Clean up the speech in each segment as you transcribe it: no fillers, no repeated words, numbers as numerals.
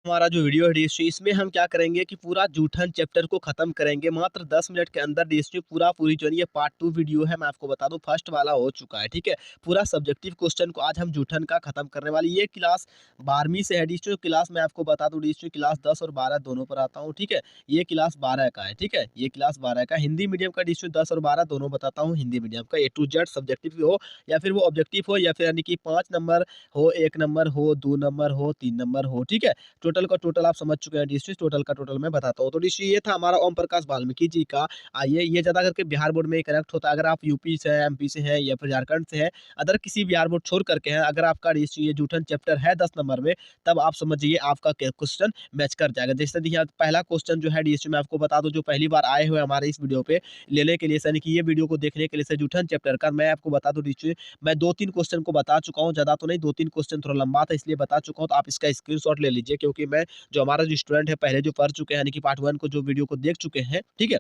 हमारा जो वीडियो है डीएससी इसमें हम क्या करेंगे कि पूरा जूठन चैप्टर को खत्म करेंगे मात्र 10 मिनट के अंदर। डीएससी पूरी जो है ये पार्ट 2 वीडियो है, मैं आपको बता दूं फर्स्ट वाला हो चुका है, ठीक है। पूरा सब्जेक्टिव क्वेश्चन को आज हम जूठन का खत्म करने वाली ये क्लास 12वीं से है। डीएससी क्लास मैं आपको बता दूं, डीएससी क्लास 10 और 12 दोनों पर आता हूँ, ठीक है। ये क्लास 12 का है, ठीक है। ये क्लास 12 का हिंदी मीडियम का डीएससी 10 और 12 दोनों बताता हूँ। हिंदी मीडियम का ए टू जेड सब्जेक्टिव हो या फिर वो ऑब्जेक्टिव हो या फिर यानी कि 5 नंबर हो, 1 नंबर हो, 2 नंबर हो, 3 नंबर हो, ठीक है। टोटल का टोटल आप समझ चुके हैं। डिस्ट्रिक्ट टोटल का टोटल मैं बताता हूँ। तो डिस्ट्रिक्ट ये था हमारा ओम प्रकाश वाल्मीकि जी का। आइए, ये ज्यादा करके बिहार बोर्ड में ही कनेक्ट होता है। अगर आप यूपी से हैं, एमपी से हैं या फिर झारखंड से हैं, अदर किसी बिहार बोर्ड छोड़ करके हैं, अगर आपका डिस्ट्रिक्ट ये जूठन चैप्टर है 10 नंबर में, तब आप समझिए आपका क्वेश्चन मैच कर जाएगा। जैसे देखिए पहला क्वेश्चन जो है डिस्ट्रिक्ट में आपको बता दूं, जो पहली बार आए हुए हमारे इस वीडियो पे लेने के लिए, यानी कि ये वीडियो को देखने के लिए से जूठन चैप्टर का मैं आपको बता दूं डिस्ट्रिक्ट मैं 2-3 क्वेश्चन को बता चुका हूँ, ज्यादा तो नहीं, 2-3 क्वेश्चन थोड़ा लंबा था इसलिए बता चुका हूँ। तो आप इसका स्क्रीनशॉट ले लीजिए, क्योंकि मैं जो हमारा जो स्टूडेंट है पहले जो पढ़ चुके हैं, यानी कि पार्ट 1 को जो वीडियो को देख चुके हैं, ठीक है,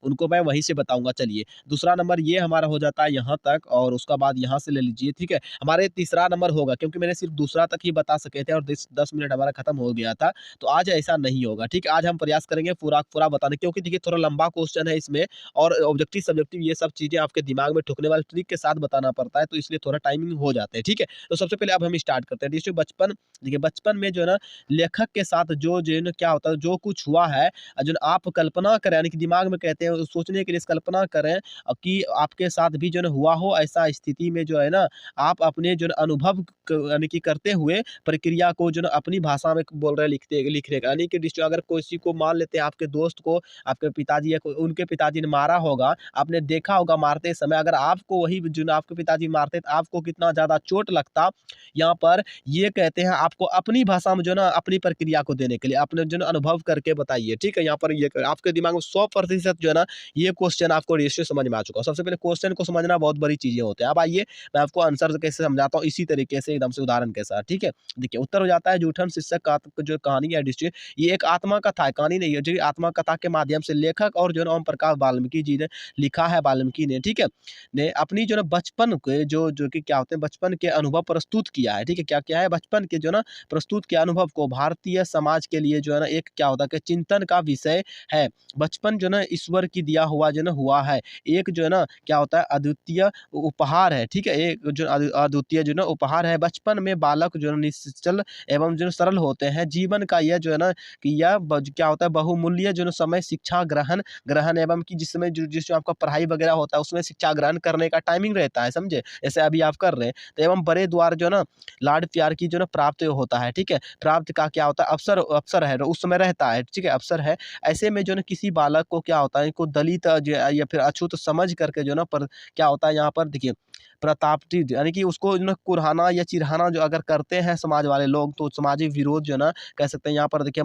उनको मैं वहीं से बताऊँगा। चलिए, दूसरा नंबर ये हमारा हो जाता है यहाँ तक और उसका बाद यहाँ से ले लीजिए, ठीक है। हमारे तीसरा नंबर होगा, क्योंकि मैंने सिर्फ़ दूसरा तक ही बता सके थे और 10 मिनट हमारा खत्म हो गया था, तो आज ऐसा नहीं होगा, ठीक है। आज हम प्रयास करेंगे पूरा बताने, क्योंकि देखिए थोड़ा लंबा क्वेश्चन है इसमें और ऑब्जेक्टिव, सब्जेक्टिव ये सब चीज़ें आपके दिमाग में ठुकने वाले ट्रिक के साथ बताना पड़ता है, तो इसलिए थोड़ा टाइमिंग हो जाते हैं, ठीक है। तो सबसे पहले अब हम स्टार्ट करते हैं। देखिए बचपन, देखिए बचपन में जो है ना लेखक के साथ जो है ना क्या होता है, जो कुछ हुआ है, जो ना आप कल्पना करें, यानी कि दिमाग में कहते हैं सोचने के लिए कल्पना करें कि आपके साथ भी जो है ना हुआ हो, ऐसा स्थिति में जो है ना आप अपने जो है ना अनुभव यानी कि करते हुए प्रक्रिया को जो है ना अपनी भाषा में बोल रहे हैं, लिखने का, यानी कि अगर किसी को मान लेते हैं, आपके दोस्त को आपके पिताजी या उनके पिताजी ने मारा होगा, आपने देखा होगा मारते समय, अगर आपको वही जो ना आपके पिताजी मारते तो आपको कितना ज्यादा चोट लगता। यहाँ पर ये कहते हैं आपको अपनी भाषा में जो है ना अपनी प्रक्रिया को देने के लिए आपने जो है ना अनुभव करके बताइए, ठीक है। यहाँ पर ये आपके दिमाग में 100% जो है ना ये क्वेश्चन आपको रजिस्टर समझ में आ चुका है। सबसे पहले क्वेश्चन को समझना बहुत बड़ी चीजें होते हैं। अब आइए मैं आपको आंसर कैसे समझाता हूँ इसी तरीके से, एकदम से उदाहरण के साथ, ठीक है। देखिए उत्तर हो जाता है जूठन शीर्षक का जो कहानी है डिस्ट्रिक्ट, ये एक आत्मा कथा है, कहानी नहीं है, जो आत्मा कथा के माध्यम से लेखक और जो है ना ओम प्रकाश वाल्मीकि जी ने लिखा है, वाल्मीकि ने, ठीक है, ने अपनी जो है ना बचपन के जो कि क्या होते हैं बचपन के अनुभव प्रस्तुत किया है, ठीक है। क्या क्या है बचपन के जो है ना प्रस्तुत के अनुभव को भारतीय समाज के लिए जो है ना एक क्या होता है कि चिंतन का विषय है। बचपन जो है ना ईश्वर की दिया हुआ जो है ना हुआ है, एक जो है ना क्या होता है अद्वितीय उपहार है, ठीक है। एक जो अद्वितीय जो है ना उपहार है। बचपन में बालक जो है ना निश्चल एवं जो है सरल होते हैं। जीवन का यह जो है ना कि यह क्या होता है बहुमूल्य जो है ना समय शिक्षा ग्रहण ग्रहण एवं कि जिसमें जिसमें आपका पढ़ाई वगैरह होता है उसमें शिक्षा ग्रहण करने का टाइमिंग रहता है, समझे, जैसे अभी आप कर रहे हैं। तो एवं बड़े द्वार जो है ना लाड प्यार की जो है ना प्राप्त होता है, ठीक है। प्राप्त का क्या होता है अवसर अवसर है, उस समय रहता है, ठीक है, अवसर है। ऐसे में जो है ना किसी बालक को क्या होता है इनको दलित या फिर अछूत समझ करके जो है ना पर क्या होता है यहाँ पर देखिए प्रतापती, यानी कि उसको जो है ना कुरहाना या चिढ़ाना जो अगर करते हैं समाज वाले लोग, तो सामाजिक विरोध जो है ना कह सकते हैं यहाँ पर देखिए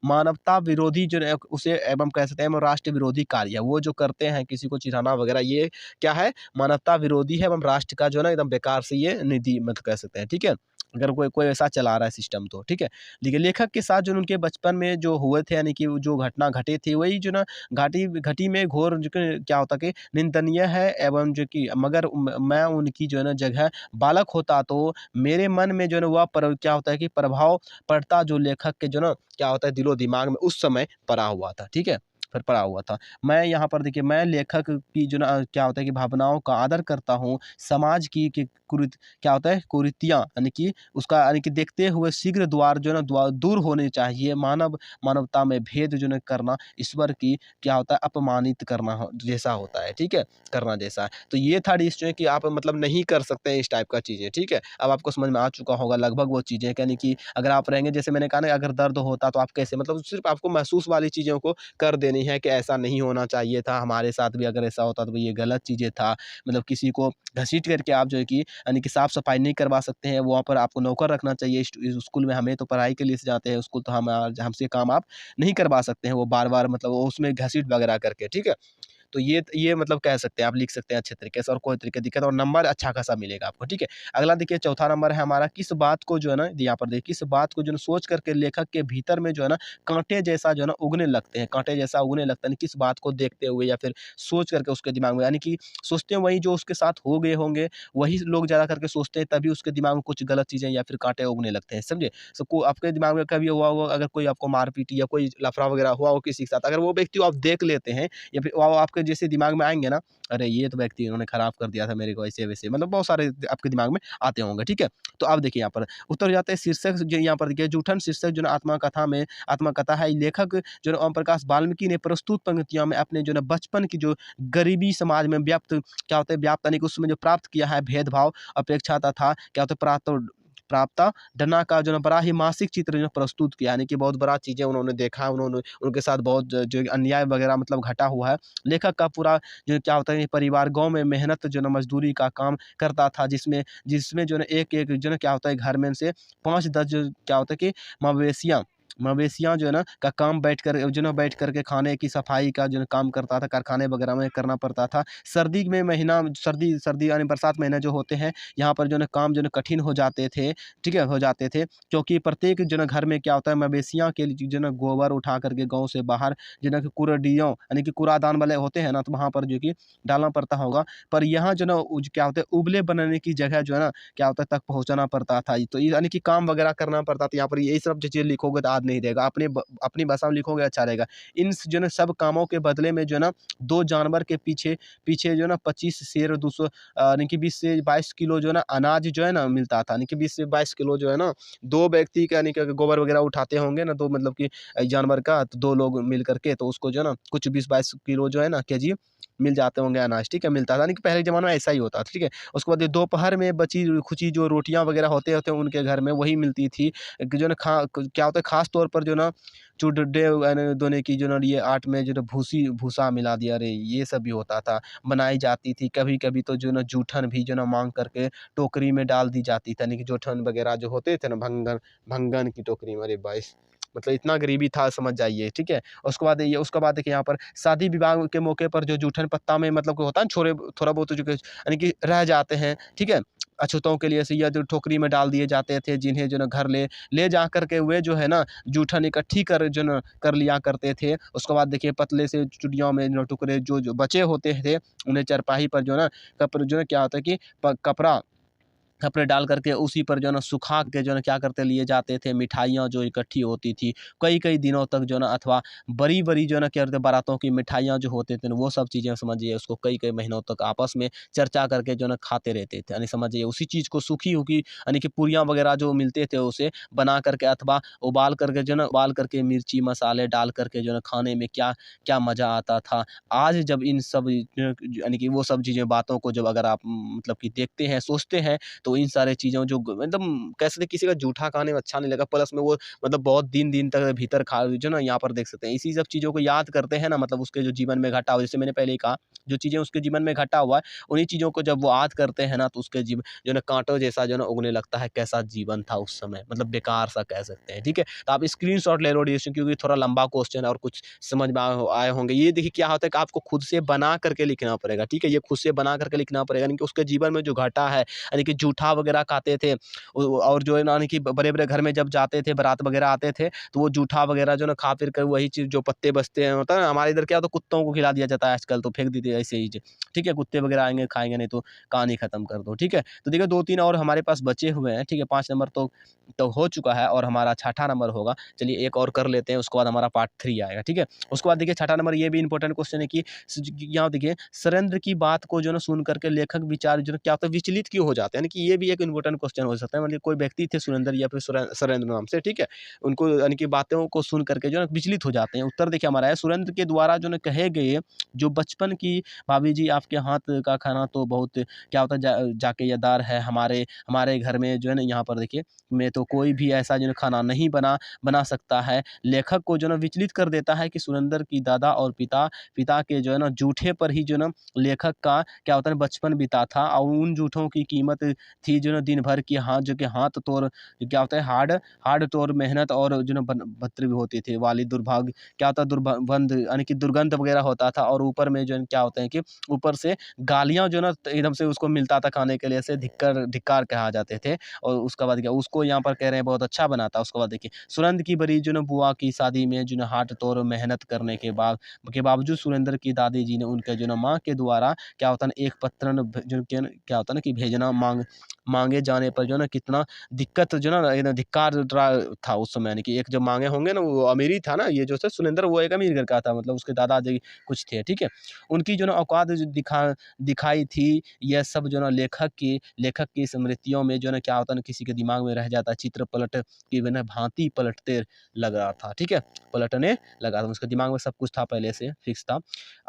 मानवता विरोधी जो है उसे एवं कह सकते हैं राष्ट्र विरोधी कार्य, वो जो करते हैं किसी को चिढ़ाना वगैरह, ये क्या है मानवता विरोधी है एवं राष्ट्र का जो है ना एकदम बेकार से ये निधि मतलब कह सकते हैं, ठीक है। अगर कोई कोई ऐसा चला रहा है सिस्टम तो, ठीक है। देखिए लेखक के साथ जो उनके बचपन में जो हुए थे, यानी कि जो घटना घटे थे, वही जो ना घाटी घटी में घोर जो कि क्या होता कि निंदनीय है एवं जो कि मगर मैं उनकी जो है ना जगह बालक होता तो मेरे मन में जो है ना वह क्या होता है कि प्रभाव पड़ता जो लेखक के जो ना क्या होता है दिलो दिमाग में उस समय पड़ा हुआ था, ठीक है, फिर पड़ा हुआ था। मैं यहाँ पर देखिए मैं लेखक की जो ना क्या होता है कि भावनाओं का आदर करता हूँ। समाज की कुरीत क्या होता है कुरीतियाँ, यानी कि उसका यानी कि देखते हुए शीघ्र द्वार जो है ना दूर होने चाहिए। मानवता में भेद जो है करना ईश्वर की क्या होता है अपमानित करना जैसा होता है, ठीक है, करना जैसा है। तो ये था डिसीजन कि आप मतलब नहीं कर सकते हैं इस टाइप का चीज़ें, ठीक है। अब आपको समझ में आ चुका होगा लगभग वो चीज़ें, यानी कि अगर आप रहेंगे जैसे मैंने कहा ना अगर दर्द होता तो आप कैसे मतलब सिर्फ आपको महसूस वाली चीज़ों को कर देनी है कि ऐसा नहीं होना चाहिए था, हमारे साथ भी अगर ऐसा होता तो ये गलत चीज़ें था। मतलब किसी को घसीट करके आप जो है कि यानी कि साफ-सफाई नहीं करवा सकते हैं, वहाँ पर आपको नौकर रखना चाहिए। इस स्कूल में हमें तो पढ़ाई के लिए से जाते हैं स्कूल, तो हम हमसे काम आप नहीं करवा सकते हैं वो बार-बार मतलब वो उसमें घसीट वगैरह करके, ठीक है। तो ये मतलब कह सकते हैं, आप लिख सकते हैं अच्छे तरीके से और कोई तरीके दिक्कत और नंबर अच्छा खासा मिलेगा आपको, ठीक है। अगला देखिए चौथा नंबर है हमारा, किस बात को जो है ना यहाँ पर देखिए, किस बात को जो है ना सोच करके लेखक के भीतर में जो है ना काँटे जैसा जो है ना उगने लगते हैं, काँटे जैसा उगने लगता है, यानी किस बात को देखते हुए या फिर सोच करके उसके दिमाग में, यानी कि सोचते हैं वही जो उसके साथ हो गए होंगे, वही लोग ज़्यादा करके सोचते हैं, तभी उसके दिमाग में कुछ गलत चीज़ें या फिर काँटे उगने लगते हैं, समझे? सबको आपके दिमाग में कभी हुआ होगा, अगर कोई आपको मार-पीट या कोई लफड़ा वगैरह हुआ हो किसी के साथ, अगर वो व्यक्ति को आप देख लेते हैं या फिर वो आपके जैसे दिमाग में आएँगे ना, अरे! ये तो व्यक्ति इन्होंने खराब कर दिया था मेरे को ऐसे-वैसे, मतलब बहुत सारे आपके दिमाग में आते होंगे, ठीक है? तो अब देखिए यहाँ पर उत्तर हो जाता है शीर्षक जो यहाँ पर देखिए, जूठन शीर्षक जो है ना आत्मकथा है। लेखक जो है ओम प्रकाश वाल्मीकि ने प्रस्तुत पंक्तियों में अपने जो है ना बचपन की जो गरीबी समाज में व्याप्त क्या होता है, व्याप्त यानी कि उसमें जो प्राप्त किया है भेदभाव, अपेक्षा तथा क्या होता है प्राप्ता डना का जो है ना बड़ा ही मासिक चित्र जो है प्रस्तुत किया, यानी कि बहुत बड़ा चीज़ें उन्होंने देखा, उन्होंने उनके साथ बहुत जो अन्याय वगैरह मतलब घटा हुआ है। लेखक का पूरा जो क्या होता है, परिवार गाँव में मेहनत जो है ना मज़दूरी का काम करता था, जिसमें जिसमें जो है ना एक-एक जो है ना क्या होता है, घर में से 5-10 जो क्या होता है कि मवेशियाँ मवेशियाँ जो है ना का काम बैठ कर के खाने की सफाई का जो है काम करता था, कारखाने वगैरह में करना पड़ता था। सर्दी सर्दी यानी बरसात महीने जो होते हैं, यहाँ पर जो है ना काम जो है ना कठिन हो जाते थे, ठीक है? हो जाते थे, क्योंकि प्रत्येक जो है ना घर में क्या होता है, मवेशियाँ के लिए जो है ना गोबर उठा कर के गाँव से बाहर जो है ना कि कूड़ानियों यानी कि कूड़ादान वाले होते हैं ना, तो वहाँ पर जो कि डालना पड़ता होगा। पर यहाँ जो है ना क्या होता है, उबले बनाने की जगह जो है ना क्या होता है, तक पहुँचाना पड़ता था। तो ये यानी कि काम वगैरह करना पड़ता था। यहाँ पर यही सब चीज़ें लिखोगे तो याद नहीं रहेगा। अपनी भाषा में लिखोगे अच्छा रहेगा। इन जो है ना सब कामों के बदले में जो है ना 2 जानवर के पीछे पीछे जो है ना 25 सेर 200 यानी कि 20 से 22 किलो जो है ना अनाज जो है ना मिलता था। यानी कि 20 से 22 किलो जो है ना 2 व्यक्ति का, यानी कि अगर गोबर वगैरह उठाते होंगे ना, तो मतलब कि जानवर का, तो 2 लोग मिल कर के तो उसको जो है ना कुछ 20-22 किलो जो है ना केजी मिल जाते होंगे अनाज, ठीक है? मिलता था, यानी कि पहले के ज़माने में ऐसा ही होता था, ठीक है? उसके बाद ये दोपहर में बची-खुची जो रोटियाँ वगैरह होते हैं उनके घर में, वही मिलती थी। कि जो है ना क्या होता है, ख़ास तौर पर जो है ना चुडडे यानी दोने की जो है ना ये आट में जो है भूसा मिला दिया, अरे! ये सब भी होता था। बनाई जाती थी, कभी-कभी तो जो है ना जूठन भी जो है ना माँग करके टोकरी में डाल दी जाती थी, यानी कि जूठन वगैरह जो होते थे ना भंगन की टोकरी में, अरे भाई! मतलब इतना गरीबी था, समझ जाइए, ठीक है? उसके बाद देखिए यहाँ पर शादी विवाह के मौके पर जो जूठन पत्ता में मतलब कि होता है ना, छोरे थोड़ा बहुत जो कि यानी कि रह जाते हैं, ठीक है? अछूतों के लिए से या जो टोकरी में डाल दिए जाते थे, जिन्हें जो है ना घर ले जा कर के वे जो है ना जूठन इकट्ठी कर जो ना कर लिया करते थे। उसके बाद देखिए पतले से चुड़ियों में जो टुकड़े जो बचे होते थे, उन्हें चरपाही पर जो है ना जो है क्या होता है कि प कपड़ा कपड़े डाल कर के उसी पर जो है ना सुखा के जो है ना क्या करते लिए जाते थे, मिठाइयाँ जो इकट्ठी होती थी, कई-कई दिनों तक जो है ना, अथवा बड़ी-बड़ी जो है ना क्या कहते हैं बारातों की मिठाइयाँ जो होते थे ना, वो सब चीज़ें समझिए उसको कई-कई महीनों तक आपस में चर्चा करके जो है ना खाते रहते थे। यानी समझिए उसी चीज़ को सूखी-उखी यानी कि पूरियाँ वगैरह जो मिलते थे, उसे बना करके अथवा उबाल करके मिर्ची मसाले डाल करके जो है ना खाने में क्या क्या मज़ा आता था। आज जब इन सब यानी कि वो सब चीज़ें बातों को जब अगर आप मतलब कि देखते हैं, सोचते हैं, तो इन सारे चीज़ों जो एकदम कह सकते हैं किसी का जूठा खाने में अच्छा नहीं लगा, प्लस में वो मतलब बहुत दिन-दिन तक भीतर खा जो ना यहाँ पर देख सकते हैं। इसी सब चीज़ों को याद करते हैं ना, मतलब उसके जो जीवन में घटा हुआ, जैसे मैंने पहले ही कहा, जो चीज़ें उसके जीवन में घटा हुआ है, उन्हीं चीज़ों को जब वो याद करते हैं ना, तो उसके जीवन जो है ना काँटों जैसा जो है ना उगने लगता है, कैसा जीवन था उस समय, मतलब बेकार सा कह सकते हैं, ठीक है? तो आप स्क्रीनशॉट ले लो डिस्कशन, क्योंकि थोड़ा लंबा क्वेश्चन है और कुछ समझ में आए होंगे। ये देखिए क्या होता है कि आपको खुद से बना करके लिखना पड़ेगा, ठीक है? ये खुद से बना करके लिखना पड़ेगा, यानी कि उसके जीवन में जो घटा है, यानी कि जूठा वगैरह खाते थे, और जो है ना यानी कि बड़े-बड़े घर में जब जाते थे, बारात वगैरह आते थे, तो वो जूठा वगैरह जो है ना खा फिर कर वही चीज़ जो पत्ते बचते हैं, होता है ना, हमारे इधर क्या होता है कुत्तों को खिला दिया जाता है आजकल, तो फेंक देते हैं ऐसे ही, ठीक है? कुत्ते वगैरह आएँगे, खाएँगे नहीं तो कहानी खत्म कर दो, ठीक है? तो देखिए 2-3 और हमारे पास बचे हुए हैं, ठीक है? 5 नंबर तो हो चुका है और हमारा छठा नंबर होगा। चलिए एक और कर लेते हैं, उसके बाद हमारा पार्ट 3 आएगा, ठीक है? उसके बाद देखिए छठा नंबर, ये भी इंपॉर्टेंट क्वेश्चन है कि यहाँ देखिए सरेंद्र की बात को जो है ना सुन करके लेखक विचार जो है क्या होता है, विचलित क्यों हो जाते हैं? यानी कि ये भी एक इम्पोर्टेंट क्वेश्चन हो सकता है, मतलब कोई व्यक्ति थे सुरेंद्र या फिर सरेंद्र नाम से, ठीक है? उनको यानी कि बातों को सुन करके जो है ना विचलित हो जाते हैं। उत्तर देखिए हमारा है, सुरेंद्र के द्वारा जो है कहे गए जो बचपन की भाभी जी आपके हाथ का खाना तो बहुत क्या होता है जाकेदार है, हमारे हमारे घर में जो है ना यहाँ पर देखिए में तो कोई भी ऐसा जो है खाना नहीं बना सकता है। लेखक को जो है ना विचलित कर देता है कि सुरेंद्र की दादा और पिता के जो है ना जूठे पर ही जो है ना लेखक का क्या होता है बचपन बीता था, और उन जूठों की कीमत थी जो ना दिन भर की जो कि हाथ तोड़ जो क्या होता है हार्ड तोड़ मेहनत और जो ना भद्र भी होती थी वाली दुर्भाग्य क्या होता है दुर्बंध यानी कि दुर्गंध वगैरह होता था और ऊपर में जो है क्या होता है कि ऊपर से गालियाँ जो ना एकदम से उसको मिलता था खाने के लिए से धिक्कार कहा जाते थे। और उसके बाद क्या उसको यहाँ पर कह रहे हैं बहुत अच्छा बनाता। उसके बाद देखिए सुरेंद्र की बड़ी जो ना बुआ की शादी में जो ना हाथ तोड़ मेहनत करने के बावजूद सुरेंद्र की दादी जी ने उनके जो ना माँ के द्वारा क्या होता है ना एक पत्र जो क्या होता है ना कि भेजना मांगे जाने पर जो ना कितना दिक्कत जो ना ये ना धिक्कार था उस समय यानी कि एक जो मांगे होंगे ना वो अमीरी था ना ये जो है सुरेंद्र वो एक अमीर घर का था मतलब उसके दादाजी कुछ थे ठीक है। उनकी जो ना औकात जो दिखाई थी यह सब जो ना लेखक की स्मृतियों में जो ना क्या होता है ना किसी के दिमाग में रह जाता है चित्र पलट की बिना भांति पलटते लग रहा था ठीक है। पलटने लगा था उसके दिमाग में सब कुछ था पहले से फिक्स था।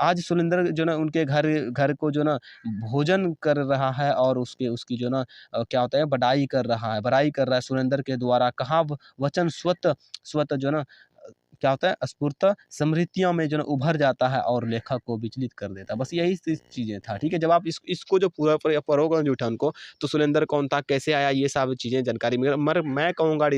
आज सुरेंद्र जो ना उनके घर को जो ना भोजन कर रहा है और उसकी जो ना क्या होता है बड़ाई कर रहा है सुरेंद्र के द्वारा कहा वचन स्वत जो ना क्या होता है स्फूर्त समृतियों में जो ना उभर जाता है और लेखक को विचलित कर देता है। बस यही चीज़ें था ठीक है। जब आप इसको जो पूरा पढ़ोगे जूठन को तो सुरेंद्र कौन था कैसे आया ये सब चीज़ें जानकारी मगर मैं कहूँगा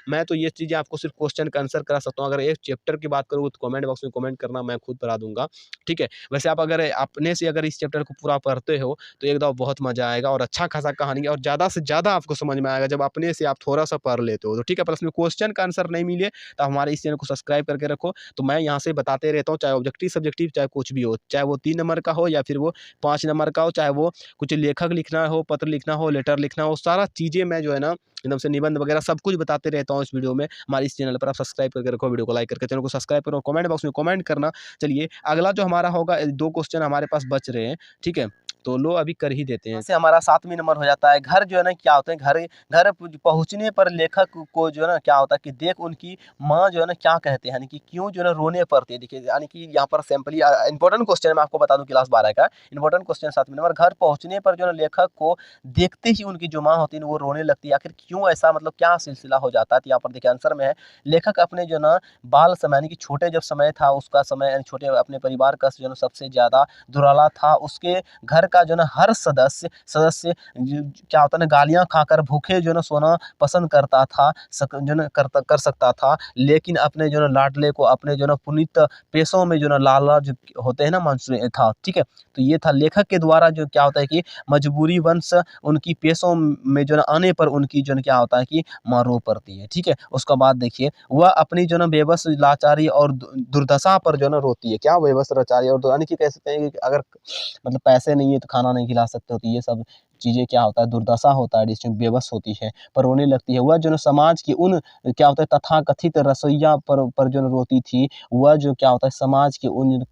मैं तो ये चीज़ें आपको सिर्फ क्वेश्चन का आंसर करा सकता हूँ। अगर एक चैप्टर की बात करूँ तो कमेंट बॉक्स में कमेंट करना मैं खुद करा दूंगा ठीक है। वैसे आप अगर अपने से अगर इस चैप्टर को पूरा पढ़ते हो तो एकदम बहुत मजा आएगा और अच्छा खासा कहानी और ज़्यादा से ज़्यादा आपको समझ में आएगा जब अपने से आप थोड़ा सा पढ़ लेते हो तो ठीक है। प्लस में क्वेश्चन का आंसर नहीं मिले तो हमारे इस चैनल को सब्सक्राइब करके रखो। तो मैं यहाँ से बताते रहता हूँ चाहे ऑब्जेक्टिव सब्जेक्टिव चाहे कुछ भी हो चाहे वो 3 नंबर का हो या फिर वो 5 नंबर का हो चाहे वो कुछ लेखक लिखना हो पत्र लिखना हो लेटर लिखना हो सारा चीज़ें मैं जो है ना एकदम से निबंध वगैरह सब कुछ बताते रहता हूँ इस वीडियो में। हमारे इस चैनल पर आप सब्सक्राइब करके रखो वीडियो को लाइक करके चैनल को सब्सक्राइब करो कमेंट बॉक्स में कमेंट करना। चलिए अगला जो हमारा होगा 2 क्वेश्चन हमारे पास बच रहे हैं ठीक है। तो लो अभी कर ही देते हैं। से हमारा 7वां नंबर हो जाता है घर जो है ना क्या होता है घर पहुँचने पर लेखक को जो है ना क्या होता है कि देख उनकी माँ जो है ना क्या कहते हैं यानी कि क्यों जो है ना रोने पड़ती है। देखिए यानी कि यहाँ पर सिंपली इंपॉर्टेंट क्वेश्चन है मैं आपको बता दूं क्लास 12 का इंपॉर्टेंट क्वेश्चन 7वां नंबर घर पहुँचने पर जो है ना लेखक को देखते ही उनकी जो माँ होती है वो रोने लगती है। आखिर क्यों ऐसा मतलब क्या सिलसिला हो जाता है तो यहाँ पर देखिए आंसर में है लेखक अपने जो ना बाल समय यानी कि छोटे जब समय था उसका समय छोटे अपने परिवार का जो ना सबसे ज्यादा दुराला था उसके घर का जो ना हर सदस्य क्या होता है ना गालियां खाकर भूखे जो ना सोना पसंद करता था जो ना कर सकता था लेकिन अपने जो ना लाडले को अपने जो ना पुनीत पेशों में जो ना लालच होते हैं ना मंसूर था ठीक है। तो ये था लेखक के द्वारा जो क्या होता है कि मजबूरी वंश उनकी पेशों में जो ना आने पर उनकी जो ना क्या होता है कि माँ रो पड़ती है ठीक है। उसके बाद देखिए वह अपनी जो ना बेबस लाचारी और दुर्दशा पर जो ना रोती है क्या बेबस लाचारी और यानी कि कह सकते हैं कि अगर मतलब पैसे नहीं है तो खाना नहीं खिला सकते हो तो ये सब चीज़ें क्या होता है दुर्दशा होता है जिसमें बेबस होती है पर रोने लगती है। वह जो ना समाज की उन क्या होता है तथाकथित रसोइया पर जो ना रोती थी वह जो क्या होता है समाज के उन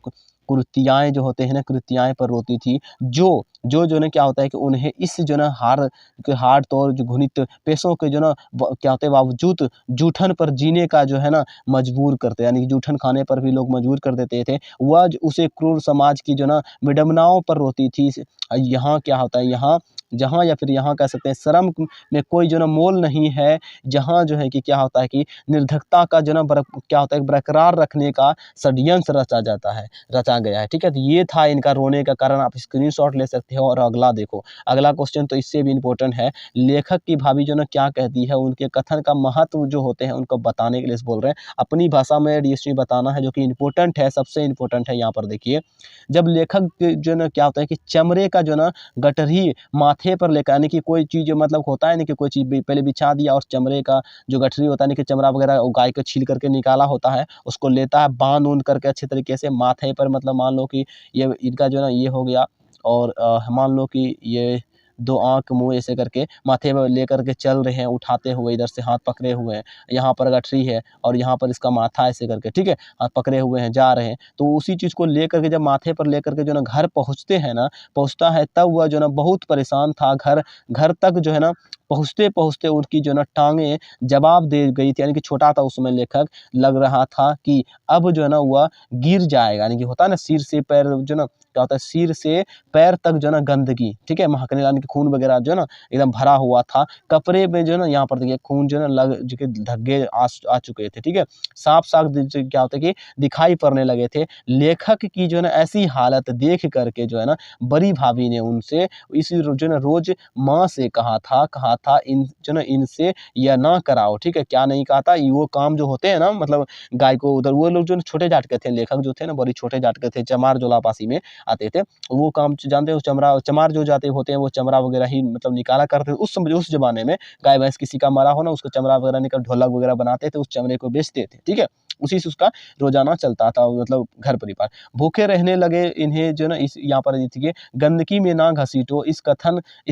कुरीतियाएँ जो होते हैं ना कृत्याएँ पर रोती थी जो ना क्या होता है कि उन्हें इस जो ना हार तौर जो घृणित पेशों के जो ना क्या होते हैं बावजूद जूठन पर जीने का जो है ना मजबूर करते यानी कि जूठन खाने पर भी लोग मजबूर कर देते थे। वह उसे क्रूर समाज की जो ना विडंबनाओं पर रोती थी। यहाँ क्या होता है यहाँ जहाँ या फिर यहाँ कह सकते हैं शर्म में कोई जो ना मोल नहीं है जहाँ जो है कि क्या होता है कि निर्धकता का जो ना क्या होता है बरकरार रखने का षड्यंत्र रचा गया है ठीक है। तो ये था इनका रोने का कारण आप स्क्रीनशॉट ले सकते हो। और अगला देखो अगला क्वेश्चन तो इससे भी इम्पोर्टेंट है लेखक की भाभी जो ना क्या कहती है उनके कथन का महत्व जो होते हैं उनको बताने के लिए बोल रहे हैं अपनी भाषा में डीएसटी बताना है जो कि इम्पोर्टेंट है सबसे इम्पोर्टेंट है। यहाँ पर देखिए जब लेखक जो ना क्या होता है कि चमड़े का जो ना गठरी माथे पर लेकर यानी कि कोई चीज़ मतलब होता है नहीं कि कोई चीज़ पहले बिछा दिया और चमड़े का जो गठरी होता है नहीं कि चमड़ा वगैरह गाय को छील करके निकाला होता है उसको लेता है बांध उन करके अच्छे तरीके से माथे पर मतलब मान लो कि ये इनका जो ना ये हो गया और मान लो कि ये 2 आँख मुँह ऐसे करके माथे पर लेकर के चल रहे हैं उठाते हुए इधर से हाथ पकड़े हुए हैं। यहाँ पर गठरी है और यहाँ पर इसका माथा ऐसे करके ठीक है हाथ पकड़े हुए हैं जा रहे हैं। तो उसी चीज़ को लेकर के जब माथे पर लेकर के जो ना घर पहुँचते हैं ना पहुँचता है तब वह जो ना बहुत परेशान था घर तक जो है ना पहुँचते पहुँचते उनकी जो है ना टांगें जवाब दे गई थी, यानी कि छोटा था उस समय लेखक, लग रहा था कि अब जो है ना वह गिर जाएगा, यानी कि होता है ना सिर से पैर जो ना क्या होता है, सिर से पैर तक जो है ना गंदगी, ठीक है, महकने, यानी कि खून वगैरह जो है ना एकदम भरा हुआ था। कपड़े में जो है ना यहाँ पर देखिए खून जो है ना लग जो कि धब्बे आ चुके थे, ठीक है। साफ-साफ क्या होता है कि दिखाई पड़ने लगे थे। लेखक की जो है ना ऐसी हालत देख कर के जो है ना बड़ी भाभी ने उनसे इसी जो है ना रोज़ माँ से कहा था इन जो ना इनसे यह ना कराओ, ठीक है। क्या नहीं कहा था, ये वो काम जो होते हैं ना, मतलब गाय को उधर, वो लोग जो ना छोटे जात के थे, लेखक जो थे ना बड़ी छोटे जात के थे, चमार जोलापासी में आते थे। वो काम जानते हो, चमार जो जाते होते हैं वो चमड़ा वगैरह ही मतलब निकाला करते थे। उस ज़माने में गाय भैंस किसी का मरा हो ना, उसको चमड़ा वगैरह निकाल ढोलक वगैरह बनाते थे, उस चमड़े को बेचते थे, ठीक है। उसी से उसका रोज़ाना चलता था, मतलब घर परिवार। भूखे रहने लगे इन्हें जो है ना इस यहाँ पर देखिए गंदगी में ना घसीटो, इस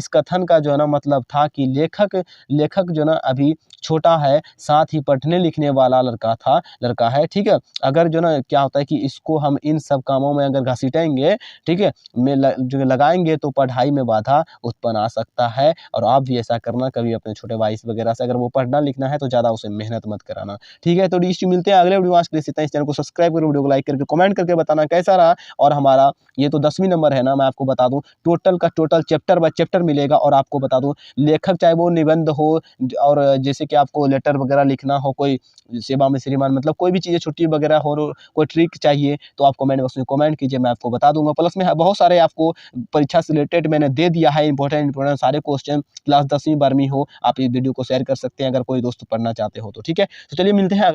कथन का जो है ना मतलब था कि लेखक जो है ना अभी छोटा है, साथ ही पढ़ने लिखने वाला लड़का है, ठीक है। अगर जो है ना क्या होता है कि इसको हम इन सब कामों में अगर घसीटेंगे, ठीक है, जो लगाएँगे तो पढ़ाई में बाधा उत्पन्न आ सकता है। और आप भी ऐसा करना कभी अपने छोटे भाई वगैरह से, अगर वो पढ़ना लिखना है तो ज़्यादा उसे मेहनत मत कराना, ठीक है। तो इस मिलते हैं अगले वीडियो में, आज के लिए इतना ही। इस चैनल को सब्सक्राइब करो, वीडियो को लाइक करके कमेंट करके बताना कैसा रहा। और हमारा ये तो 10वीं नंबर है ना, मैं आपको बता दूँ, टोटल का टोटल चैप्टर बाय चैप्टर मिलेगा। और आपको बता दूँ, लेखक चाहे वो निबंध हो और जैसे कि आपको लेटर वगैरह लिखना हो, कोई सेवा में श्रीमान, मतलब कोई भी चीज़ें छुट्टी वगैरह हो, कोई ट्रिक चाहिए तो आप कमेंट बॉक्स में कमेंट कीजिए, मैं आपको बता दूँगा। प्लस में बहुत सारे आपको परीक्षा से रिलेटेड मैंने दे दिया है, इंपॉर्टेंट सारे क्वेश्चन, क्लास 10वीं 12वीं हो। आप इस वीडियो को शेयर कर सकते हैं अगर कोई दोस्त पढ़ना चाहते हो तो, ठीक है। तो चलिए मिलते हैं।